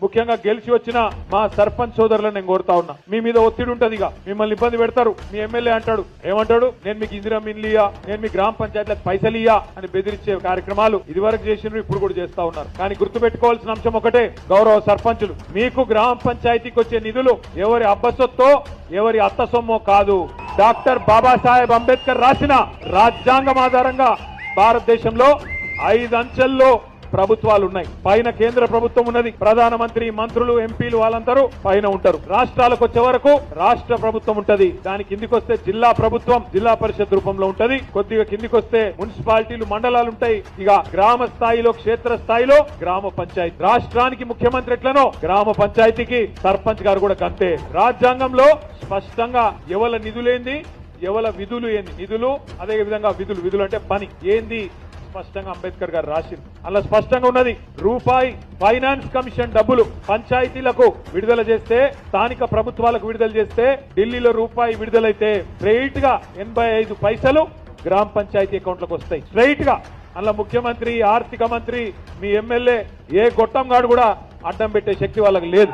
ముఖ్యంగా గెలిచి వచ్చిన మా సర్పంచ్ సోదరులను నేను కోరుతా ఉన్నా, మీ మీద ఒత్తిడి ఉంటది, మిమ్మల్ని ఇబ్బంది పెడతారు. మీ ఎమ్మెల్యే అంటాడు, ఏమంటాడు, నేను మీకు ఇందిరా మిల్లు ఇయ్యా, నేను మీ గ్రామ పంచాయతీలకు పైసలు ఇయ్యా అని బెదిరించే కార్యక్రమాలు ఇదివరకు చేసినారు, ఇప్పుడు కూడా చేస్తా ఉన్నారు. కానీ గుర్తుపెట్టుకోవాల్సిన అంశం ఒకటే, గౌరవ సర్పంచులు, మీకు గ్రామ పంచాయతీకి వచ్చే నిధులు ఎవరి అబ్బసొత్తో ఎవరి అత్త సొమ్మో కాదు. డాక్టర్ బాబాసాహెబ్ అంబేద్కర్ రాసిన రాజ్యాంగం ఆధారంగా భారతదేశంలో 5 అంచెల్లో ప్రభుత్వాలు ఉన్నాయి. పైన కేంద్ర ప్రభుత్వం ఉన్నది, ప్రధానమంత్రి, మంత్రులు, ఎంపీలు వాళ్ళందరూ పైన ఉంటారు. రాష్ట్రాలకు వచ్చే వరకు రాష్ట్ర ప్రభుత్వం ఉంటది. దాని కిందికి వస్తే జిల్లా ప్రభుత్వం జిల్లా పరిషత్ రూపంలో ఉంటది. కొద్దిగా కిందికి వస్తే మున్సిపాలిటీలు, మండలాలు ఉంటాయి. ఇక గ్రామ స్థాయిలో, క్షేత్ర స్థాయిలో గ్రామ పంచాయతీ. రాష్ట్రానికి ముఖ్యమంత్రి ఎట్లనో గ్రామ పంచాయతీకి సర్పంచ్ గారు కూడా అంతే. రాజ్యాంగంలో స్పష్టంగా ఎవల నిధులేంది, ఎవల విధులు ఏంది, నిధులు అదే విధంగా విధులు అంటే పని ఏంది స్పష్టంగా అంబేద్కర్ గారు రాసింది. అలా స్పష్టంగా ఉన్నది, రూపాయి ఫైనాన్స్ కమిషన్ డబ్బులు పంచాయతీలకు విడుదల చేస్తే, స్థానిక ప్రభుత్వాలకు విడుదల చేస్తే, ఢిల్లీలో రూపాయి విడుదలైతే స్ట్రైట్ గా 85 పైసలు గ్రామ పంచాయతీ అకౌంట్లకు వస్తాయి. స్ట్రైట్ గా. అలా ముఖ్యమంత్రి, ఆర్థిక మంత్రి, మీ ఎమ్మెల్యే, ఏ గొట్టంగాడు కూడా అడ్డం పెట్టే శక్తి వాళ్ళకి లేదు.